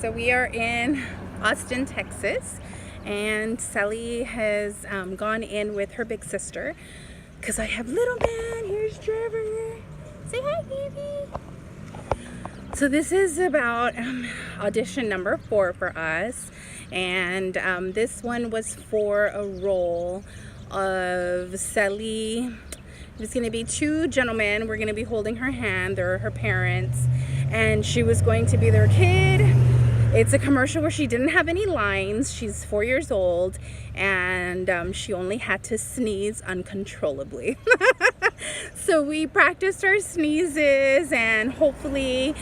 So we are in Austin, Texas, and Sally has gone in with her big sister because I have little man. Here's Trevor. Say hi, baby. So this is about audition number 4 for us, and this one was for a role of Sally. It's going to be 2 gentlemen. We're going to be holding her hand. They're her parents, and she was going to be their kid. It's a commercial where she didn't have any lines. She's 4 years old, and she only had to sneeze uncontrollably. So we practiced our sneezes, and hopefully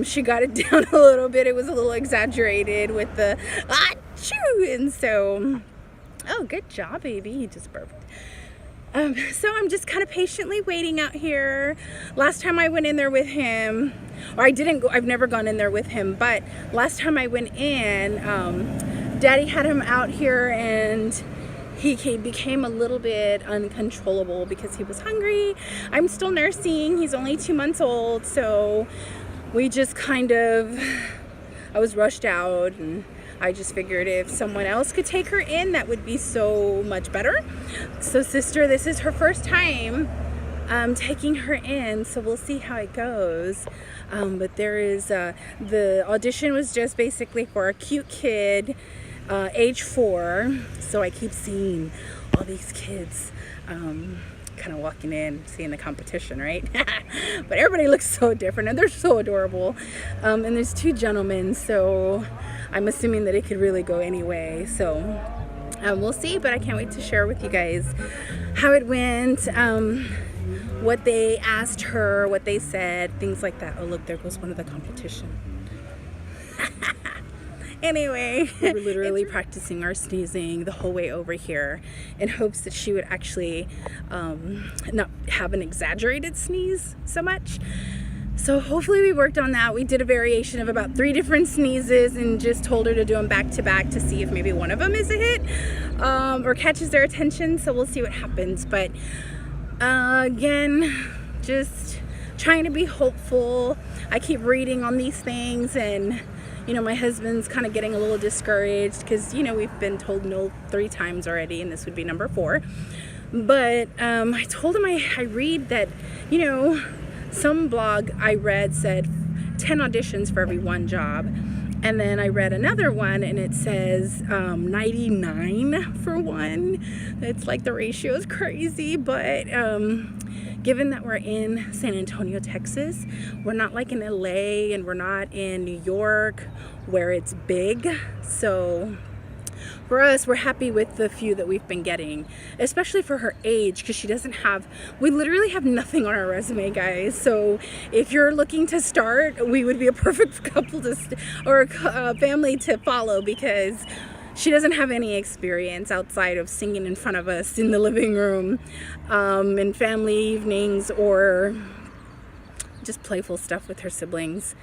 she got it down a little bit. It was a little exaggerated with the achoo, and so, oh, good job, baby. He just burped. So I'm just kind of patiently waiting out here. Last time I went in there with him, or I've never gone in there with him, but last time I went in, Daddy had him out here, and he became a little bit uncontrollable because he was hungry. I'm still nursing. He's only 2 months old, so we just I was rushed out, and I just figured if someone else could take her in, that would be so much better. So sister, this is her first time taking her in, so we'll see how it goes. But there is, the audition was just basically for a cute kid, age 4. So I keep seeing all these kids kind of walking in, seeing the competition, right? But everybody looks so different, and they're so adorable. And there's 2 gentlemen, so I'm assuming that it could really go any way. So we'll see, but I can't wait to share with you guys how it went, what they asked her, what they said, things like that. Oh, look, there goes one of the competition. Anyway, we were literally practicing our sneezing the whole way over here in hopes that she would actually not have an exaggerated sneeze so much. So hopefully we worked on that. We did a variation of about 3 different sneezes and just told her to do them back to back to see if maybe one of them is a hit or catches their attention. So we'll see what happens. But again, just trying to be hopeful. I keep reading on these things, and my husband's kind of getting a little discouraged because, we've been told no 3 times already, and this would be number 4. But I told him I read that, some blog I read said 10 auditions for every 1 job. And then I read another one, and it says 99 for 1. It's like the ratio is crazy, but given that we're in San Antonio, Texas, we're not like in LA, and we're not in New York where it's big. So for us, we're happy with the few that we've been getting, especially for her age, because we literally have nothing on our resume, guys. So if you're looking to start, we would be a perfect couple or family to follow, because she doesn't have any experience outside of singing in front of us in the living room, in family evenings, or just playful stuff with her siblings.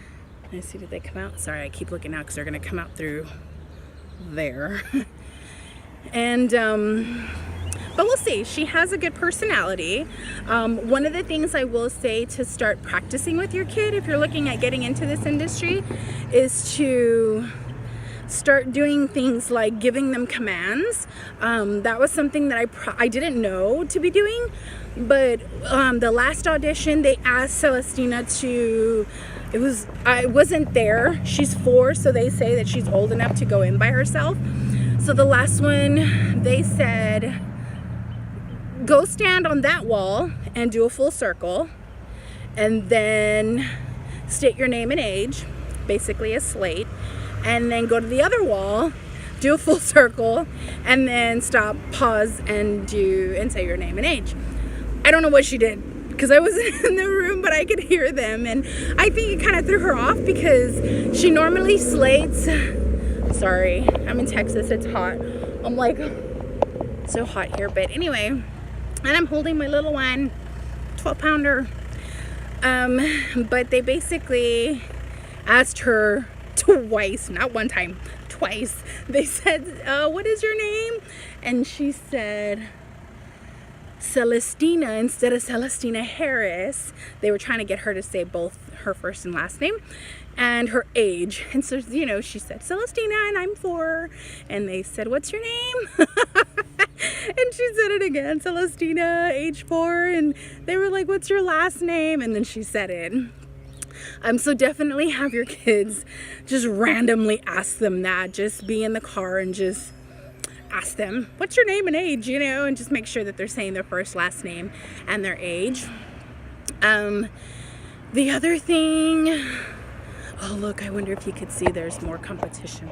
Let's see, did they come out? Sorry, I keep looking out because they're going to come out through there. And but we'll see. She has a good personality. One of the things I will say to start practicing with your kid, if you're looking at getting into this industry, is to start doing things like giving them commands. That was something that I didn't know to be doing, but the last audition they asked Celestina to, I wasn't there. She's 4, so they say that she's old enough to go in by herself. So the last one, they said, go stand on that wall and do a full circle, and then state your name and age, basically a slate, and then go to the other wall, do a full circle, and then stop, pause, and say your name and age. I don't know what she did, because I wasn't in the room, but I could hear them, and I think it kind of threw her off because she normally slates. Sorry, I'm in Texas, it's hot. I'm like, so hot here, but anyway, and I'm holding my little one, 12-pounder. But they basically asked her twice, not 1 time, twice. They said, what is your name? And she said Celestina instead of Celestina Harris. They were trying to get her to say both her first and last name. and her age. And so, you know, she said, Celestina, and I'm 4. And they said, what's your name? And she said it again, Celestina, age 4. And they were like, what's your last name? And then she said it. So definitely have your kids just randomly ask them that. Just be in the car and just ask them, what's your name and age, you know, and just make sure that they're saying their first, last name and their age. The other thing, oh look, I wonder if you could see there's more competition.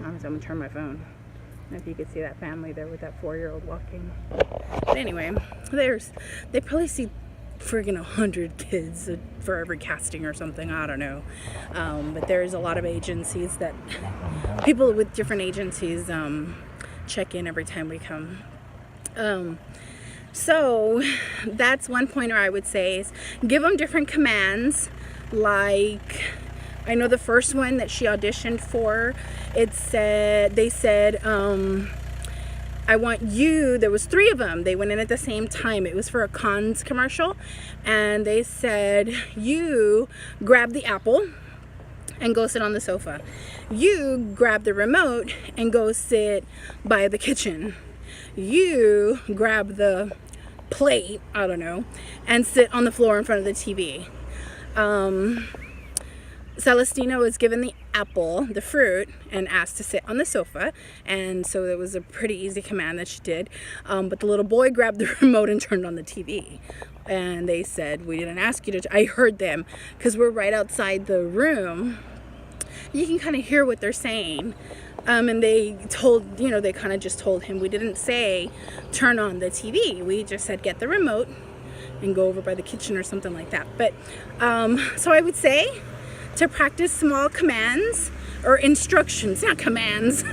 I'm gonna turn my phone. I don't know if you could see that family there with that 4-year-old walking. But anyway, they probably see friggin' 100 kids for every casting or something, I don't know. But there's a lot of agencies that, people with different agencies check in every time we come. So that's one pointer I would say, is give them different commands. Like, I know the first one that she auditioned for, they said, I want you, there was 3 of them. They went in at the same time. It was for a Cons commercial. And they said, you grab the apple and go sit on the sofa. You grab the remote and go sit by the kitchen. You grab the plate, I don't know, and sit on the floor in front of the TV. Celestina was given the apple, the fruit, and asked to sit on the sofa, and so it was a pretty easy command that she did. But the little boy grabbed the remote and turned on the TV, and they said, we didn't ask you to. I heard them because we're right outside the room. You can kind of hear what they're saying. And they told, you know, they kind of just told him, we didn't say turn on the TV. We just said get the remote and go over by the kitchen or something like that. But so I would say to practice small commands or instructions, not commands.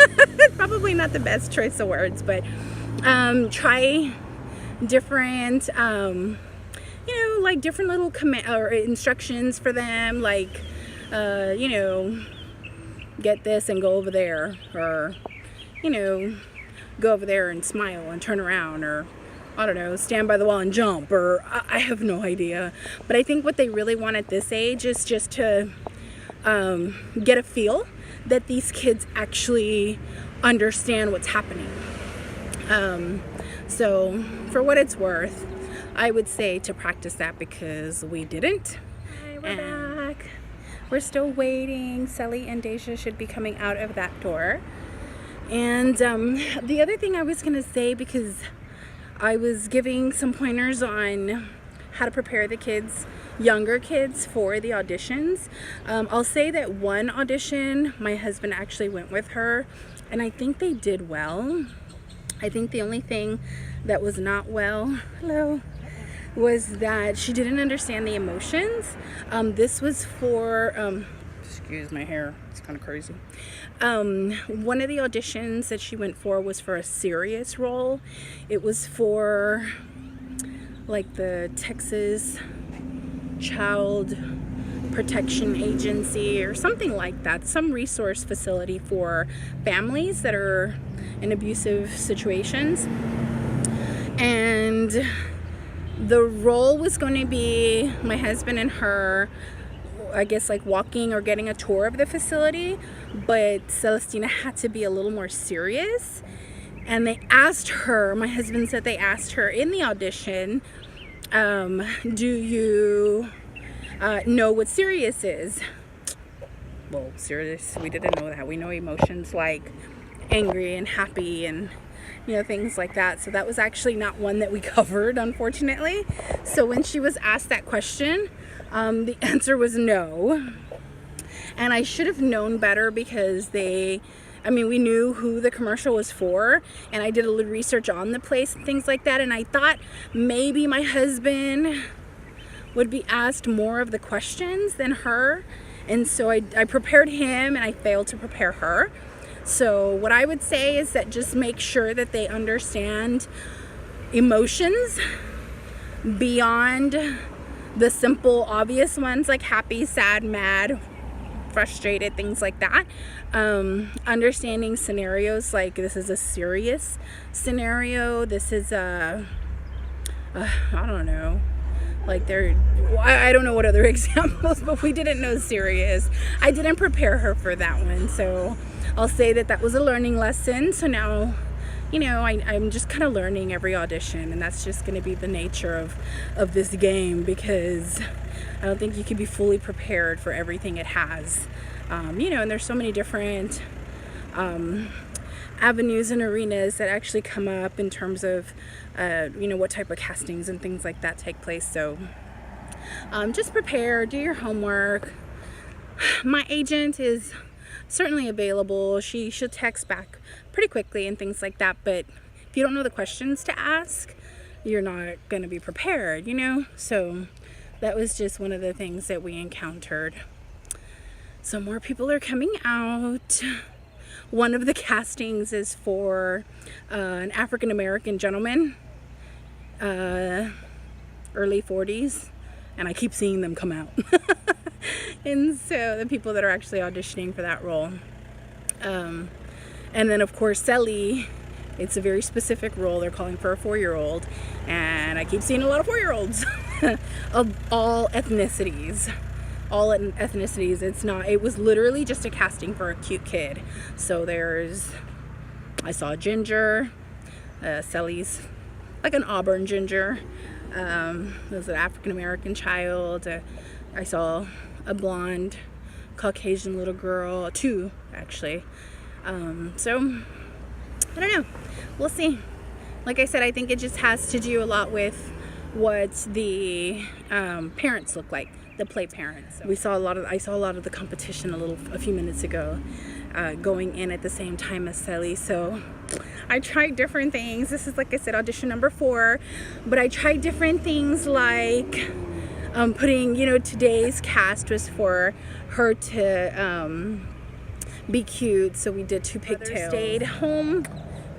Probably not the best choice of words, but try different, you know, like different little command or instructions for them, like, you know, get this and go over there, or, you know, go over there and smile and turn around, or I don't know, stand by the wall and jump, or I have no idea. But I think what they really want at this age is just to get a feel that these kids actually understand what's happening. So for what it's worth, I would say to practice that, because we didn't. Hi, we're back. We're still waiting. Sally and Deja should be coming out of that door. And the other thing I was going to say, because I was giving some pointers on how to prepare the kids, younger kids, for the auditions. I'll say that one audition, my husband actually went with her, and I think they did well. I think the only thing that was not well, was that she didn't understand the emotions. This was for, excuse my hair, it's kind of crazy. One of the auditions that she went for was for a serious role. It was for like the Texas Child Protection Agency or something like that, some resource facility for families that are in abusive situations. And the role was going to be my husband and her, I guess, like walking or getting a tour of the facility, but Celestina had to be a little more serious. And they asked her, my husband said they asked her in the audition, do you know what serious is? Well, serious, we didn't know that. We know emotions like angry and happy and, you know, things like that. So that was actually not one that we covered, unfortunately. So when she was asked that question, the answer was no. And I should have known better, because we knew who the commercial was for, and I did a little research on the place and things like that, and I thought maybe my husband would be asked more of the questions than her, and so I prepared him and I failed to prepare her. So what I would say is that just make sure that they understand emotions beyond the simple, obvious ones like happy, sad, mad, frustrated, things like that. Understanding scenarios like this is a serious scenario, this is a I don't know, Like I don't know what other examples, but we didn't know serious. I didn't prepare her for that one, so I'll say that was a learning lesson. So now, you know, I'm just kind of learning every audition, and that's just going to be the nature of this game, because I don't think you can be fully prepared for everything it has. You know, and there's so many different avenues and arenas that actually come up in terms of, you know, what type of castings and things like that take place. So just prepare, do your homework. My agent is certainly available. She'll text back pretty quickly and things like that. But if you don't know the questions to ask, you're not going to be prepared, you know? So that was just one of the things that we encountered. So more people are coming out. One of the castings is for an African-American gentleman, early 40s, and I keep seeing them come out. And so the people that are actually auditioning for that role. And then of course Celly, it's a very specific role. They're calling for a 4-year-old, and I keep seeing a lot of 4-year-olds of all ethnicities. It was literally just a casting for a cute kid. So I saw Ginger, Celly's like an auburn ginger. There's an African-American child. I saw a blonde Caucasian little girl, 2 actually. So I don't know, we'll see. Like I said, I think it just has to do a lot with what the parents look like, the play parents. I saw a lot of the competition a few minutes ago, going in at the same time as Celly. So I tried different things. This is, like I said, audition number 4, but I tried different things like putting, you know, today's cast was for her to be cute, so we did 2 pigtails. Stayed home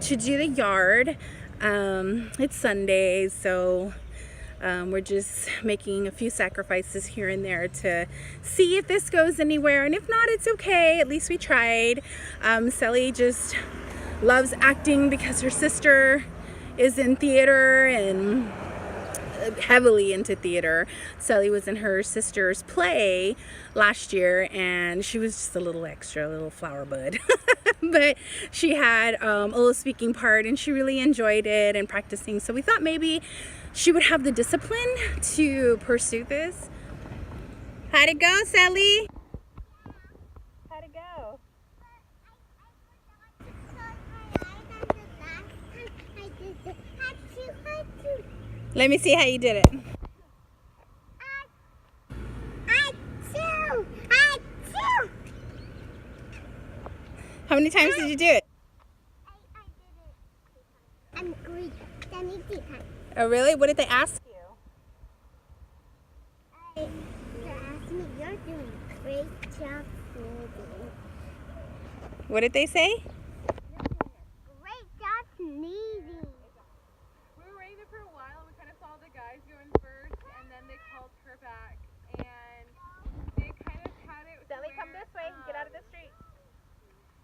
to do the yard. It's Sunday, so we're just making a few sacrifices here and there to see if this goes anywhere, and if not, it's okay. At least we tried. Celly just loves acting because her sister is in theater and heavily into theater. Celly was in her sister's play last year, and she was just a little extra, a little flower bud. But she had a little speaking part, and she really enjoyed it and practicing. So we thought maybe she would have the discipline to pursue this. How'd it go, Celly? How'd it go? Let me see how you did it. How many times did you do it? Oh, really? What did they ask you? They asked me, "You're doing a great job, sneezing." What did they say? You're doing a great job, sneezing. We were waiting for a while, and we kind of saw the guys going first, and then they called her back, and they kind of had it. Celly, come this way. Get out of the street.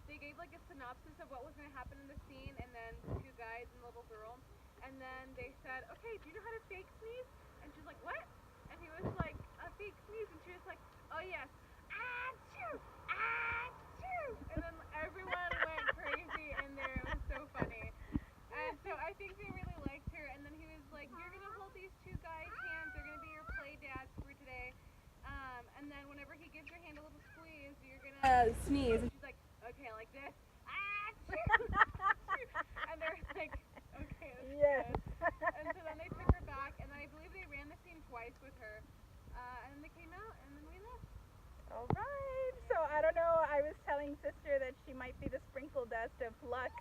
They gave like a synopsis of what was going to happen in the scene, and then 2 guys and a little girl, and then they said, "Okay, do you know how to fake sneeze?" And she's like, "What?" And he was like, "A fake sneeze," and she was like, "Oh yes, achoo, achoo," and then everyone went crazy in there. It was so funny. And so I think they really liked her, and then he was like, "You're gonna hold these 2 guys' hands. They're gonna be your play dads for today. And then whenever he gives your hand a little squeeze, you're gonna sneeze." And she's like, "Okay, like this." And they're like, "Okay, that's Yes. good." And so then they took her back, and I believe they ran the scene twice with her. And then they came out, and then we left. All right. So I don't know. I was telling sister that she might be the sprinkle dust of luck.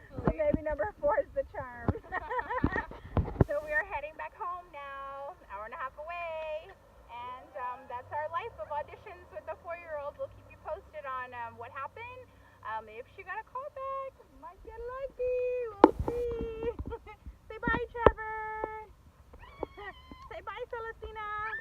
So maybe number 4 is the charm. So we are heading back home now, an hour and a half away, and that's our life of auditions with the 4-year-old. We'll keep you posted on what happened. If she got a call back, might get lucky. We'll see. Say bye, Trevor. Say bye, Celestina.